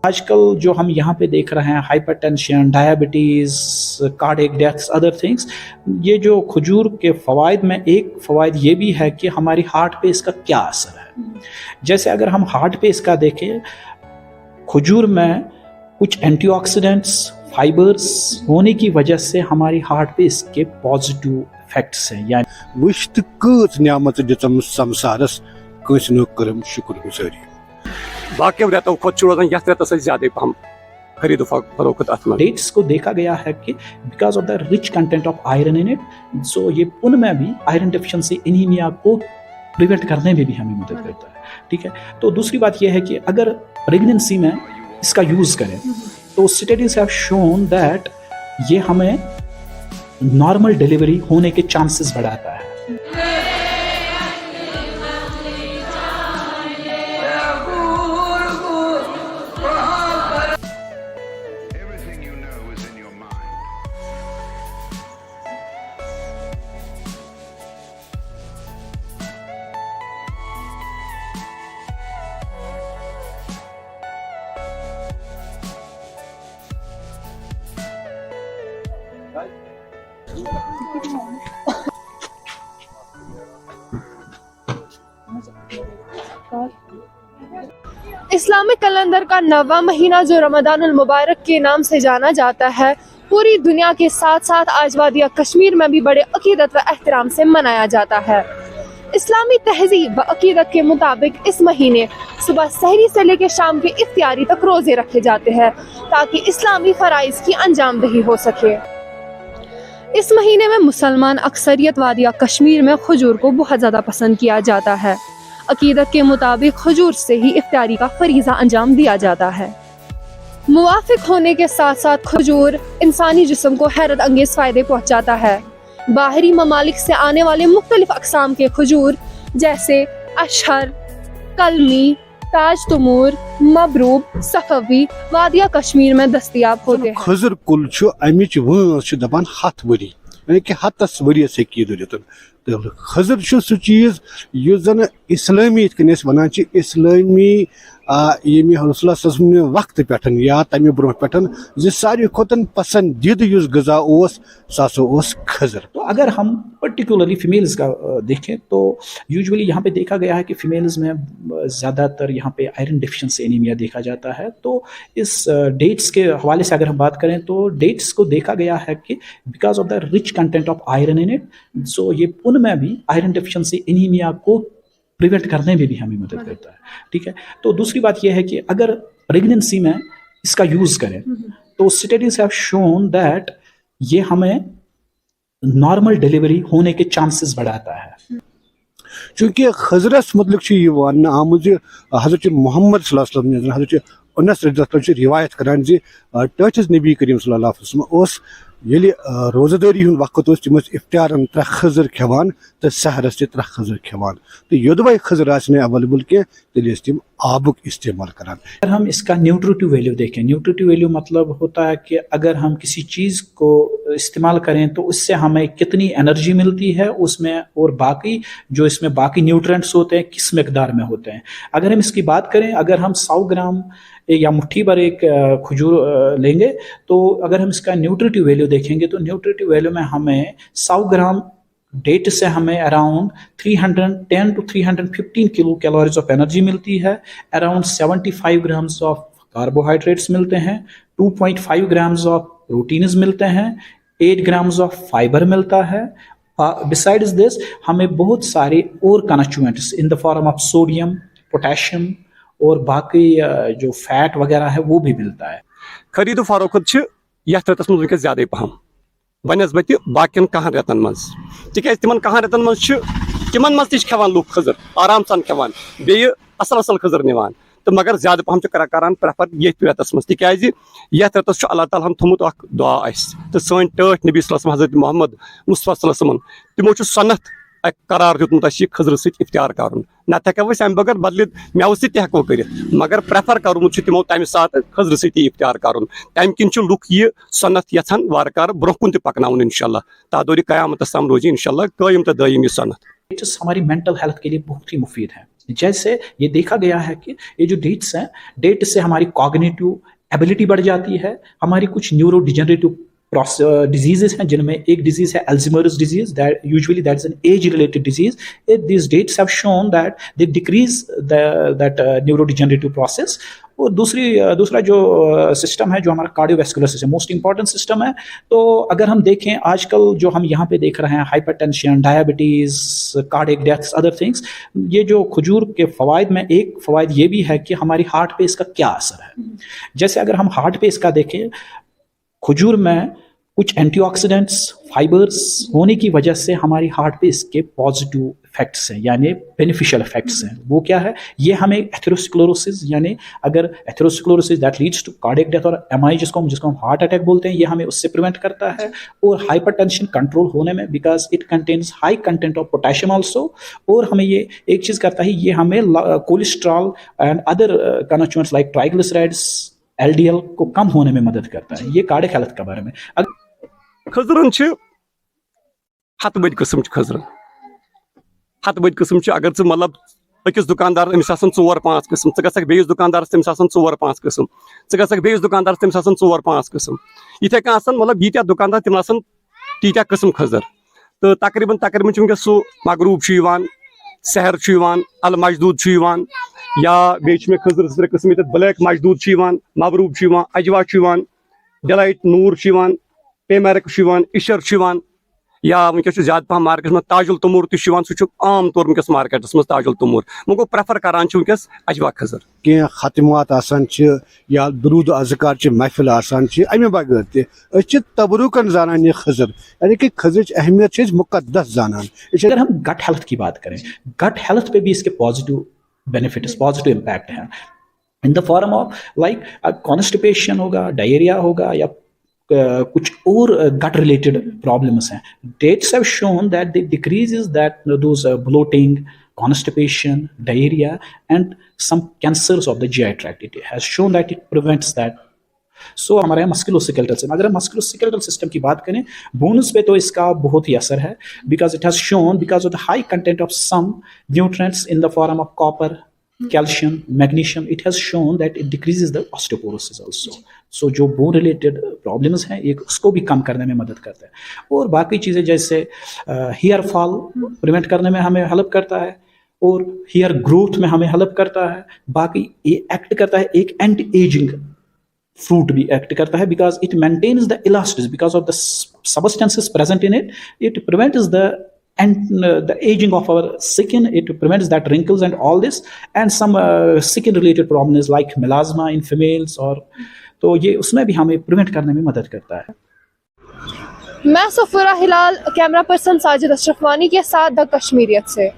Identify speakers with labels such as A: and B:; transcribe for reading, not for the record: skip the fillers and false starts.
A: आजकल जो हम यहाँ पे देख रहे हैं hypertension, diabetes, cardiac deaths, other things, ये जो खजूर के फ़वाइद में एक फ़वाइद ये भी है कि हमारी हार्ट पे इसका क्या असर है। जैसे अगर हम हार्ट पे इसका देखें, खजूर में कुछ एंटीऑक्सीडेंट्स, फाइबर्स होने की वजह से हमारी हार्ट पे इसके पॉजिटिव इफेक्ट्स हैं। यानी
B: वुश्त कच नियामत दितम संसारस कस न करम शुक्रगुजारी।
C: बाकी रेतों खुद रोजान यथ रेतस ज्यादा पहम खरीद फरोख्त अत
A: डेट्स को देखा गया है कि because of the rich content of iron in it, so ये उन में भी आयरन डेफिशिएंसी एनीमिया को प्रिवेंट करने में भी हमें मदद करता है। ठीक है, तो दूसरी बात यह है कि अगर प्रेगनेंसी में इसका यूज करें तो स्टडीज हैव शोन दैट ये हमें नॉर्मल डिलीवरी होने के चांसेस बढ़ाता है।
D: इस्लामिक कैलेंडर का 9वां महीना जो रमज़ानुल मुबारक के नाम से जाना जाता है, पूरी दुनिया के साथ साथ आज वादिया कश्मीर में भी बड़े अकीदत व एहतराम से मनाया जाता है। इस्लामी तहजीब व अकीदत के मुताबिक इस महीने सुबह सहरी से लेकर शाम के इफ्तियारी तक रोजे रखे जाते हैं ताकि इस्लामी फराइज की अंजाम दही हो सके। इस महीने में मुसलमान अक्सरियत वादिया कश्मीर में खजूर को बहुत ज़्यादा पसंद किया जाता है। अकीदत के मुताबिक खजूर से ही इफ्तारी का फरीज़ा अंजाम दिया जाता है। मुवाफिक होने के साथ साथ खजूर इंसानी जिस्म को हैरत अंगेज फ़ायदे पहुँचाता है। बाहरी ममालिक से आने वाले मुख्तलिफ अक़साम के खजूर जैसे अशहर, कलमी, ताज तमूर, मबरूब, सफवी वादिया कश्मीर में दस्तयाब होते हैं।
B: खजर कुल अमिच वंस दपान 7 वरी, यानी कि 7 वरियस हेकी दुरित। तो खजर सह चीज युस जन इस्लामी वन इस्लामी ये रसूल वक्त पे या तमें ब्रोह पे सारे खुद पसंदीद गजा सह खजर।
A: तो अगर हम पर्टिकुलरली फीमेल्स का देखें तो यूजुअली यहाँ पे देखा गया है कि फीमेल्स में ज़्यादातर यहाँ पे आयरन डेफिशिएंसी एनीमिया देखा जाता है। तो इस डेट्स के हवाले से अगर हम बात करें तो डेट्स को देखा गया है कि because of the rich content of iron in it, so ये उनमें भी आयरन डेफिशिएंसी एनीमिया को प्रिवेंट करने में भी हमें मदद करता है। ठीक है, तो दूसरी बात यह है कि अगर प्रेगनेंसी में इसका यूज करें तो स्टडीज हैव शोन दैट ये हमें नॉर्मल डिलीवरी होने के चांसेस बढ़ाता है।
B: चूंकि खजरस मतलब वन आमुत हजरत मोहम्मद सल्लल्लाहु अलैहि वसल्लम हजरत अनस रज़ियल्लाहु रिवायत करान टच नबी करीम सल्लल्लाहु अलैहि वसल्लम ये रोजादारी वक्त तम इफ्तारन 3 खजर खेवान तो सहरस 3 खजर खेवान। तो योदवाई खजर अवेलेबल कह तम आबुक इस्तेमाल करान।
A: अगर हम इसका न्यूट्रिटिव वैल्यू देखें, न्यूट्रिटिव वैल्यू मतलब होता है कि अगर हम किसी चीज़ को इस्तेमाल करें तो उससे हमें कितनी एनर्जी मिलती है उसमें, और बाकी जो इसमें बाकी न्यूट्रिएंट्स होते हैं किस मकदार में होते हैं। अगर हम इसकी बात करें, अगर हम 100 ग्राम या मुट्ठी भर एक खजूर लेंगे तो अगर हम इसका न्यूट्रिटिव वैल्यू देखेंगे तो न्यूट्रिटिव वैल्यू में हमें 100 ग्राम डेट से हमें around 310 to 315 kilo calories of energy मिलती है, अराउंड 75 ग्राम्स ऑफ कार्बोहाइड्रेट्स मिलते हैं, 2.5 ग्राम्स ऑफ प्रोटीन्स मिलते हैं, 8 ग्राम्स ऑफ फाइबर मिलता है। बिसाइड्स दिस हमें बहुत सारे और constituents in the form of sodium, potassium और बाकी जो फैट वगैरह है वो भी मिलता है।
C: खरीद फरोख्त यथ रतस मज वस ज्यादा पहम बनस्बत बाकी कहान रेतन मज, तिक तिमन कहान रेतन मज तिमन मज खेवान लूख खजर आराम सान खेवान बे असल असल खजर निवान। तो मगर ज्यादा पहम करान प्रेफर ये रेतस मज तिकाज यथ रतस अल्लाह ताला थोमुत दुआ तो सन टठ नबी सल्लल्लाहु अलैहि वसल्लम हजरत मोहम्मद मुस्तफा सल्लल्लाहु अलैहि वसल्लम तिमो सनत करार दितमुत खजर इफ्तियार कर नत हेको अम बगैर बदल मेव सको कर, मगर प्रेफर कर्मुत तमो तम सात खजर सती इफ्तियार कर। तम किन लुक यह सनत यछान वारकार ब्रोह कुन पकन इंशाल्लाह तादोरी क़यामत तम रोज इंशाल्लाह कायम तो दायम यह सनत।
A: हमारी मेंटल हेल्थ के लिए बहुत ही मुफीद है। जैसे ये देखा गया है कि ये जो डेट्स हैं, डेट से हमारी कॉग्निटिव एबिलिटी बढ़ जाती है, हमारी कुछ न्यूरो डिजेनरेटिव डिजीजेस हैं, जिनमें एक डिजीज है Alzheimer's disease, that usually that is an age related disease. This dates have shown that they decrease that neuro degenerative process. और दूसरा जो सिस्टम है, जो हमारा cardiovascular system, most important system है. तो अगर हम देखें आजकल जो हम यहाँ पे देख रहे हैं, hypertension, diabetes, cardiac deaths, other things, ये जो खजूर के फ़वाइद में एक फ़वाइद ये भी है कि हमारी हार्ट पे इसका क्या असर है. जैसे अगर हम हार्ट पे इसका देखें, खजूर में कुछ एंटीऑक्सीडेंट्स, फाइबर्स होने की वजह से हमारी हार्ट पे इसके पॉजिटिव इफेक्ट्स हैं, यानी बेनिफिशियल इफेक्ट्स हैं. वो क्या है? ये हमें एथेरोस्क्लेरोसिस, यानी अगर atherosclerosis that leads to cardiac death, और एमआई जिसको हम हार्ट अटैक बोलते हैं, ये हमें उससे प्रिवेंट करता है. और हाइपरटेंशन कंट्रोल होने में, because it contains high content of potassium also. और हमें ये एक चीज़ करता है, ये हमें cholesterol and other constituents like triglycerides, LDL को कम होने में मदद करता है. ये कार्डियक हेल्थ के बारे में.
C: खजरन हत बद किस्म खजरन, हत बद किस्म. अगर ज मतलब अकिस दुकानदार अमिस 4-5 किस्म, ग बेस दुकानदार तमिस 4-5 किस्म, ग बेस दुकानदार तमिस 4-5 किस्म. इथे कन मतलब यीत्या दुकानदार तिम तीत्या किस्म खजर. तो तकरीबन वनकस सह मगरूब, सहर, अल मजदूद, या बे खजर 2 किस्म, ब्लैक मजदूद, मबरूब, अजवा, डिलाइट नूर, पेमैरिक, इशर, या वनकस ज्यादा पहम मार्केट में ताजुल तमूर सह आम तौर वनकस मार्केटस में ताजुल तमूर. वो प्रेफर करान वनकस अजवा खजर.
B: कह खतमात या दरूद अज़कार महफिल अमे बगैर तबरुकन जानान ये खजर, यानी कि खजर अहमियत मुकद्दस जानान.
A: अगर हम गट हेल्थ की बात करें, गट हेल्थ पे भी इसके पॉजिटिव बेनिफिट्स, पॉजिटिव इम्पैक्ट हैं, in the form of like constipation होगा, डायरिया होगा, या कुछ और गट रिलेटेड प्रॉब्लम्स हैं. Dates have shown that they decreases that those bloating, constipation, diarrhea, and some cancers of the GI tract. It has shown that it prevents that. So हमारे यहाँ musculoskeletal system, अगर हम musculoskeletal system की बात करें, bones पे तो इसका बहुत ही असर है, because it has shown, because of the high content of some nutrients in the form of copper, calcium, magnesium, it has shown that it decreases the osteoporosis also. So जो बोन रिलेटेड प्रॉब्लम्स हैं, एक उसको भी कम करने में मदद करता है. और बाकी चीज़ें जैसे हेयर फॉल प्रिवेंट करने में हमें हेल्प करता है, और हेयर ग्रोथ में हमें हेल्प करता है. बाकी ये एक्ट करता है, एक एंटी एजिंग फ्रूट भी एक्ट करता है, because it maintains the elasticity, because of the substances present in it, it prevents the aging of our skin, it prevents that wrinkles and all this, and some skin related problems like melasma in females, और तो ये उसमें भी हमें prevent करने में मदद करता है.
D: मैं सफूरा हिलाल, कैमरा पर्सन साजिद अशरफ वानी के साथ द कश्मीरियत से.